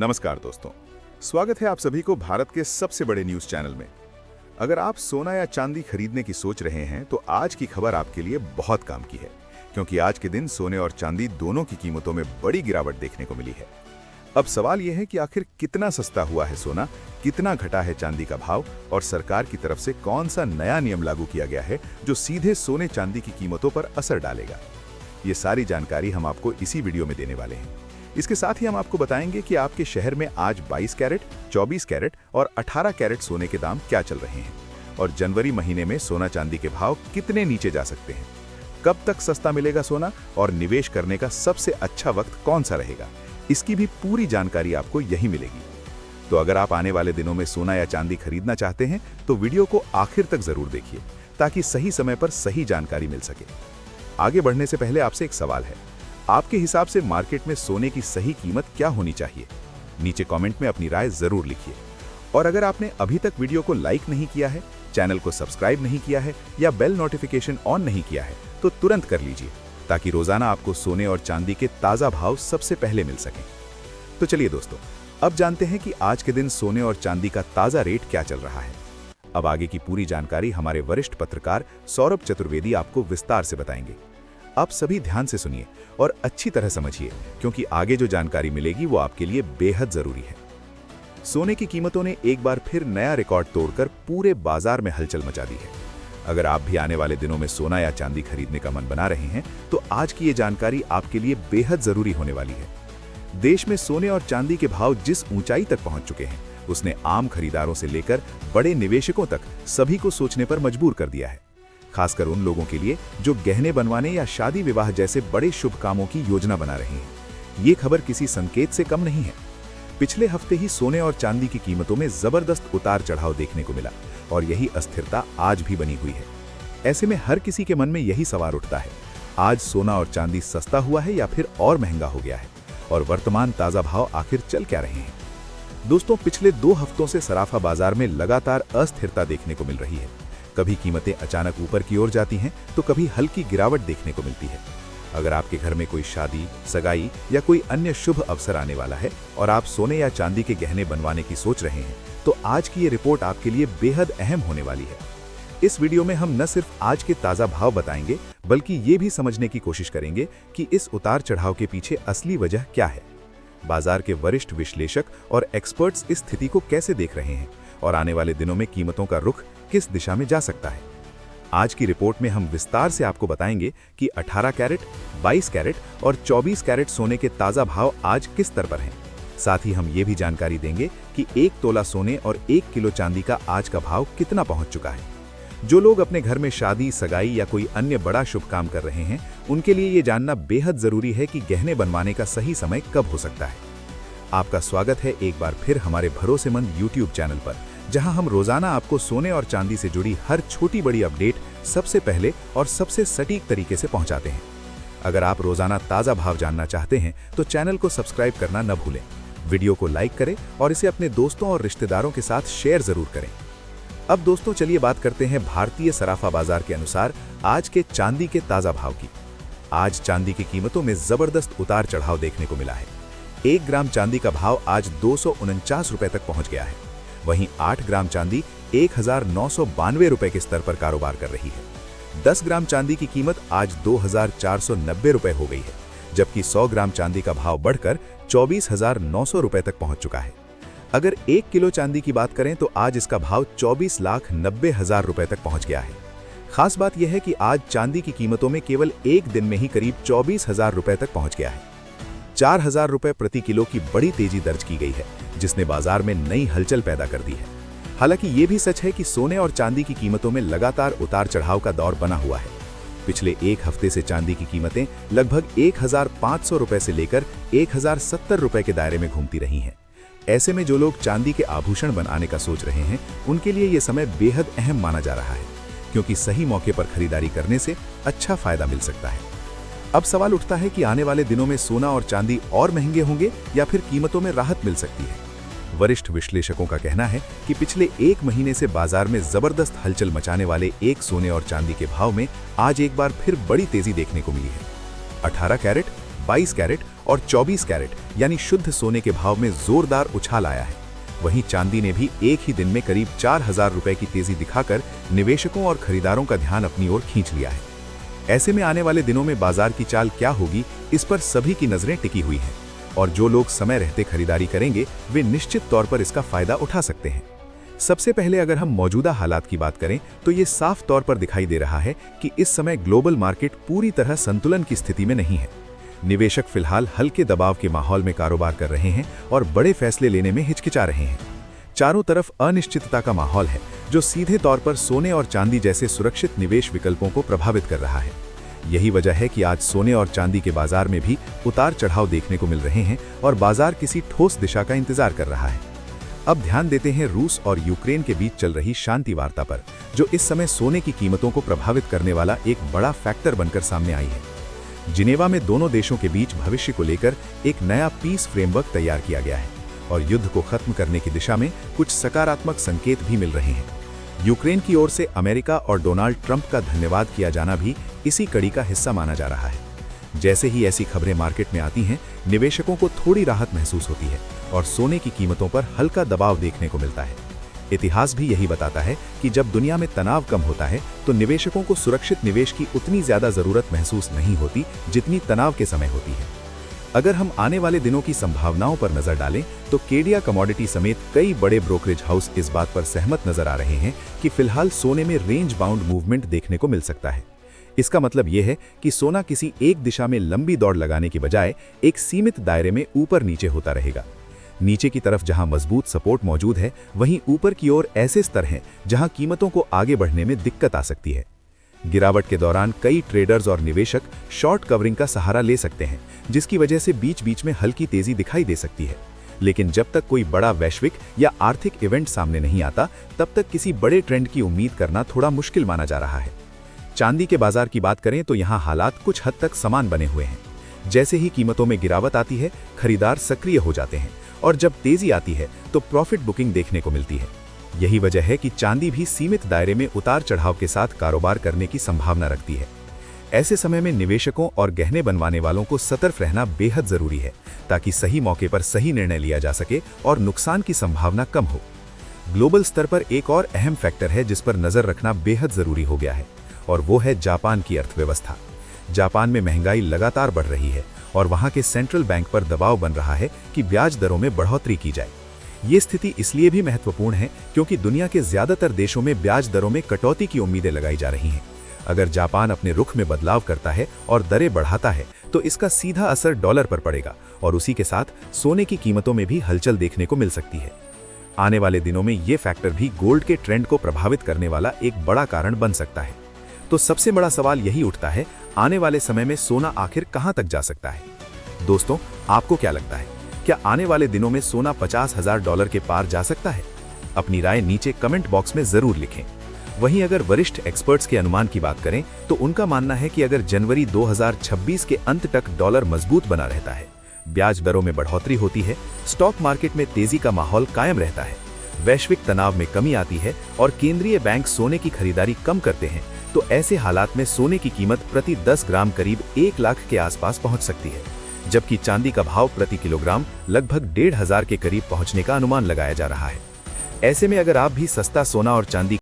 नमस्कार दोस्तों, स्वागत है आप सभी को भारत के सबसे बड़े न्यूज चैनल में। अगर आप सोना या चांदी खरीदने की सोच रहे हैं तो आज की खबर आपके लिए बहुत काम की है, क्योंकि आज के दिन सोने और चांदी दोनों की कीमतों में बड़ी गिरावट देखने को मिली है। अब सवाल यह है कि आखिर कितना सस्ता हुआ है सोना, कितना घटा है चांदी का भाव और सरकार की तरफ से कौन सा नया नियम लागू किया गया है जो सीधे सोने चांदी की कीमतों पर असर डालेगा। ये सारी जानकारी हम आपको इसी वीडियो में देने वाले हैं। इसके साथ ही हम आपको बताएंगे कि आपके शहर में आज 22 कैरेट, 24 कैरेट और 18 कैरेट सोने के दाम क्या चल रहे हैं और जनवरी महीने में सोना चांदी के भाव कितने नीचे जा सकते हैं। कब तक सस्ता मिलेगा सोना और निवेश करने का सबसे अच्छा वक्त कौन सा रहेगा, इसकी भी पूरी जानकारी आपको यही मिलेगी। तो अगर आप आने वाले दिनों में सोना या चांदी खरीदना चाहते हैं तो वीडियो को आखिर तक जरूर देखिए, ताकि सही समय पर सही जानकारी मिल सके। आगे बढ़ने से पहले आपसे एक सवाल है, आपके हिसाब से मार्केट में सोने की सही कीमत क्या होनी चाहिए? नीचे कमेंट में अपनी राय जरूर लिखिए। और अगर आपने अभी तक वीडियो को लाइक नहीं किया है, चैनल को सब्सक्राइब नहीं किया है या बेल नोटिफिकेशन ऑन नहीं किया है तो तुरंत कर लीजिए, ताकि रोजाना आपको सोने और चांदी के ताजा भाव सबसे पहले मिल सकें। तो चलिए दोस्तों, अब जानते हैं कि आज के दिन सोने और चांदी का ताजा रेट क्या चल रहा है। अब आगे की पूरी जानकारी हमारे वरिष्ठ पत्रकार सौरभ चतुर्वेदी आपको विस्तार से बताएंगे। आप सभी ध्यान से सुनिए और अच्छी तरह समझिए, क्योंकि आगे जो जानकारी मिलेगी वो आपके लिए बेहद जरूरी है। सोने की कीमतों ने एक बार फिर नया रिकॉर्ड तोड़कर पूरे बाजार में हलचल मचा दी है। अगर आप भी आने वाले दिनों में सोना या चांदी खरीदने का मन बना रहे हैं तो आज की ये जानकारी आपके लिए बेहद जरूरी होने वाली है। देश में सोने और चांदी के भाव जिस ऊंचाई तक पहुंच चुके हैं, उसने आम खरीदारों से लेकर बड़े निवेशकों तक सभी को सोचने पर मजबूर कर दिया है। खासकर उन लोगों के लिए जो गहने बनवाने या शादी विवाह जैसे बड़े शुभ कामों की योजना बना रहे हैं। ये खबर किसी संकेत से कम नहीं है। पिछले हफ्ते ही सोने और चांदी की कीमतों में जबरदस्त उतार चढ़ाव देखने को मिला और यही अस्थिरता आज भी बनी हुई है। ऐसे में हर किसी के मन में यही सवाल उठता है, आज सोना और चांदी सस्ता हुआ है या फिर और महंगा हो गया है, और वर्तमान ताजा भाव आखिर चल क्या रहे हैं। दोस्तों, पिछले 2 हफ्तों से सराफा बाजार में लगातार अस्थिरता देखने को मिल रही है। कभी कीमतें अचानक ऊपर की ओर जाती हैं तो कभी हल्की गिरावट देखने को मिलती है। अगर आपके घर में कोई शादी, सगाई या कोई अन्य शुभ अवसर आने वाला है और आप सोने या चांदी के गहने बनवाने की सोच रहे हैं तो आज की ये रिपोर्ट आपके लिए बेहद अहम होने वाली है। इस वीडियो में हम न सिर्फ आज के ताजा भाव बताएंगे, बल्कि ये भी समझने की कोशिश करेंगे कि इस उतार चढ़ाव के पीछे असली वजह क्या है। बाजार के वरिष्ठ विश्लेषक और एक्सपर्ट्स इस स्थिति को कैसे देख रहे हैं और आने वाले दिनों में कीमतों का रुख किस दिशा में जा सकता है। आज की रिपोर्ट में हम विस्तार से आपको बताएंगे कि 18 कैरेट, 22 कैरेट और 24 कैरेट सोने के ताजा भाव आज किस स्तर पर हैं। साथ ही हम ये भी जानकारी देंगे कि 1 तोला सोने और 1 किलो चांदी का आज का भाव कितना पहुंच चुका है। जो लोग अपने घर में शादी, सगाई या कोई अन्य बड़ा शुभ काम कर रहे हैं, उनके लिए ये जानना बेहद जरूरी है कि गहने बनवाने का सही समय कब हो सकता है। आपका स्वागत है एक बार फिर हमारे भरोसेमंद YouTube चैनल पर, जहां हम रोजाना आपको सोने और चांदी से जुड़ी हर छोटी बड़ी अपडेट सबसे पहले और सबसे सटीक तरीके से पहुंचाते हैं। अगर आप रोजाना ताजा भाव जानना चाहते हैं तो चैनल को सब्सक्राइब करना न भूलें, वीडियो को लाइक करें और इसे अपने दोस्तों और रिश्तेदारों के साथ शेयर जरूर करें। अब दोस्तों, चलिए बात करते हैं भारतीय सराफा बाजार के अनुसार आज के चांदी के ताजा भाव की। आज चांदी की कीमतों में जबरदस्त उतार चढ़ाव देखने को मिला है। 1 ग्राम चांदी का भाव आज 249 रुपए तक पहुंच गया है। वहीं 8 ग्राम चांदी 1992 रुपए के स्तर पर कारोबार कर रही है। 10 ग्राम चांदी की कीमत आज 2490 रुपए हो गई है, जबकि 100 ग्राम चांदी का भाव बढ़कर 24,900 रुपए तक पहुंच चुका है। अगर 1 किलो चांदी की बात करें तो आज इसका भाव 24,90,000 रुपए तक पहुंच गया है। खास बात यह है कि आज चांदी की कीमतों में केवल एक दिन में ही करीब 24,000 रुपए तक पहुंच गया है। 4,000 रुपए प्रति किलो की बड़ी तेजी दर्ज की गई है, जिसने बाजार में नई हलचल पैदा कर दी है। हालांकि ये भी सच है कि सोने और चांदी की कीमतों में लगातार उतार चढ़ाव का दौर बना हुआ है। पिछले 1 हफ्ते से चांदी की कीमतें लगभग 1,500 रुपए से लेकर 1,070 रुपए के दायरे में घूमती रही हैं। ऐसे में जो लोग चांदी के आभूषण बनाने का सोच रहे हैं, उनके लिए ये समय बेहद अहम माना जा रहा है, क्योंकि सही मौके पर खरीदारी करने से अच्छा फायदा मिल सकता है। अब सवाल उठता है कि आने वाले दिनों में सोना और चांदी और महंगे होंगे या फिर कीमतों में राहत मिल सकती है। वरिष्ठ विश्लेषकों का कहना है कि पिछले 1 महीने से बाजार में जबरदस्त हलचल मचाने वाले एक सोने और चांदी के भाव में आज एक बार फिर बड़ी तेजी देखने को मिली है। 18 कैरेट, 22 कैरेट और 24 कैरेट यानी शुद्ध सोने के भाव में जोरदार उछाल आया है। वहीं चांदी ने भी एक ही दिन में करीब 4,000 रुपए की तेजी दिखाकर निवेशकों और खरीदारों का ध्यान अपनी ओर खींच लिया है। ऐसे में आने वाले दिनों में बाजार की चाल क्या होगी, इस पर सभी की नजरें टिकी हुई हैं और जो लोग समय रहते खरीदारी करेंगे वे निश्चित तौर पर इसका फायदा उठा सकते हैं। सबसे पहले अगर हम मौजूदा हालात की बात करें तो ये साफ तौर पर दिखाई दे रहा है कि इस समय ग्लोबल मार्केट पूरी तरह संतुलन की स्थिति में नहीं है। निवेशक फिलहाल हल्के दबाव के माहौल में कारोबार कर रहे हैं और बड़े फैसले लेने में हिचकिचा रहे हैं। चारों तरफ अनिश्चितता का माहौल है जो सीधे तौर पर सोने और चांदी जैसे सुरक्षित निवेश विकल्पों को प्रभावित कर रहा है। यही वजह है कि आज सोने और चांदी के बाजार में भी उतार चढ़ाव देखने को मिल रहे हैं और बाजार किसी ठोस दिशा का इंतजार कर रहा है। अब ध्यान देते हैं रूस और यूक्रेन के बीच चल रही शांति वार्ता पर, जो इस समय सोने की कीमतों को प्रभावित करने वाला एक बड़ा फैक्टर बनकर सामने आई है। जिनेवा में दोनों देशों के बीच भविष्य को लेकर एक नया पीस फ्रेमवर्क तैयार किया गया है और युद्ध को खत्म करने की दिशा में कुछ सकारात्मक संकेत भी मिल रहे हैं। यूक्रेन की ओर से अमेरिका और डोनाल्ड ट्रंप का धन्यवाद किया जाना भी इसी कड़ी का हिस्सा माना जा रहा है। जैसे ही ऐसी खबरें मार्केट में आती हैं, निवेशकों को थोड़ी राहत महसूस होती है और सोने की कीमतों पर हल्का दबाव देखने को मिलता है। इतिहास भी यही बताता है कि जब दुनिया में तनाव कम होता है तो निवेशकों को सुरक्षित निवेश की उतनी ज्यादा जरूरत महसूस नहीं होती जितनी तनाव के समय होती है। अगर हम आने वाले दिनों की संभावनाओं पर नजर डालें तो केडिया कमोडिटी समेत कई बड़े ब्रोकरेज हाउस इस बात पर सहमत नजर आ रहे हैं कि फिलहाल सोने में रेंज बाउंड मूवमेंट देखने को मिल सकता है। इसका मतलब यह है कि सोना किसी एक दिशा में लंबी दौड़ लगाने के बजाय एक सीमित दायरे में ऊपर नीचे होता रहेगा। नीचे की तरफ जहां मजबूत सपोर्ट मौजूद है, वहीं ऊपर की ओर ऐसे स्तर हैं जहां कीमतों को आगे बढ़ने में दिक्कत आ सकती है। गिरावट के दौरान कई ट्रेडर्स और निवेशक शॉर्ट कवरिंग का सहारा ले सकते हैं, जिसकी वजह से बीच बीच में हल्की तेजी दिखाई दे सकती है। लेकिन जब तक कोई बड़ा वैश्विक या आर्थिक इवेंट सामने नहीं आता, तब तक किसी बड़े ट्रेंड की उम्मीद करना थोड़ा मुश्किल माना जा रहा है। चांदी के बाजार की बात करें तो यहाँ हालात कुछ हद तक समान बने हुए हैं। जैसे ही कीमतों में गिरावट आती है, खरीदार सक्रिय हो जाते हैं और जब तेजी आती है तो प्रॉफिट बुकिंग देखने को मिलती है। यही वजह है कि चांदी भी सीमित दायरे में उतार चढ़ाव के साथ कारोबार करने की संभावना रखती है। ऐसे समय में निवेशकों और गहने बनवाने वालों को सतर्क रहना बेहद जरूरी है, ताकि सही मौके पर सही निर्णय लिया जा सके और नुकसान की संभावना कम हो। ग्लोबल स्तर पर एक और अहम फैक्टर है जिस पर नजर रखना बेहद जरूरी हो गया है, और वो है जापान की अर्थव्यवस्था। जापान में महंगाई लगातार बढ़ रही है और वहां के सेंट्रल बैंक पर दबाव बन रहा है कि ब्याज दरों में बढ़ोतरी की जाए। ये स्थिति इसलिए भी महत्वपूर्ण है क्योंकि दुनिया के ज्यादातर देशों में ब्याज दरों में कटौती की उम्मीदें लगाई जा रही हैं। अगर जापान अपने रुख में बदलाव करता है और दरें बढ़ाता है तो इसका सीधा असर डॉलर पर पड़ेगा और उसी के साथ सोने की कीमतों में भी हलचल देखने को मिल सकती है। आने वाले दिनों में ये फैक्टर भी गोल्ड के ट्रेंड को प्रभावित करने वाला एक बड़ा कारण बन सकता है। तो सबसे बड़ा सवाल यही उठता है, आने वाले समय में सोना आखिर कहां तक जा सकता है? दोस्तों, आपको क्या लगता है, क्या आने वाले दिनों में सोना $50,000 के पार जा सकता है? अपनी राय नीचे कमेंट बॉक्स में जरूर लिखें। वहीं अगर वरिष्ठ एक्सपर्ट्स के अनुमान की बात करें तो उनका मानना है कि अगर जनवरी 2026 के अंत तक डॉलर मजबूत बना रहता है, ब्याज दरों में बढ़ोतरी होती है, स्टॉक मार्केट में तेजी का माहौल कायम रहता है, वैश्विक तनाव में कमी आती है और केंद्रीय बैंक सोने की खरीदारी कम करते हैं, तो ऐसे हालात में सोने की कीमत प्रति 10 ग्राम करीब 1 लाख के आसपास पहुंच सकती है, जबकि चांदी का भाव प्रति किलोग्राम लगभग 1,500 के करीब पहुंचने का अनुमान लगाया जा रहा है। ऐसे में अगर आप भी सस्ता सोना और चांदी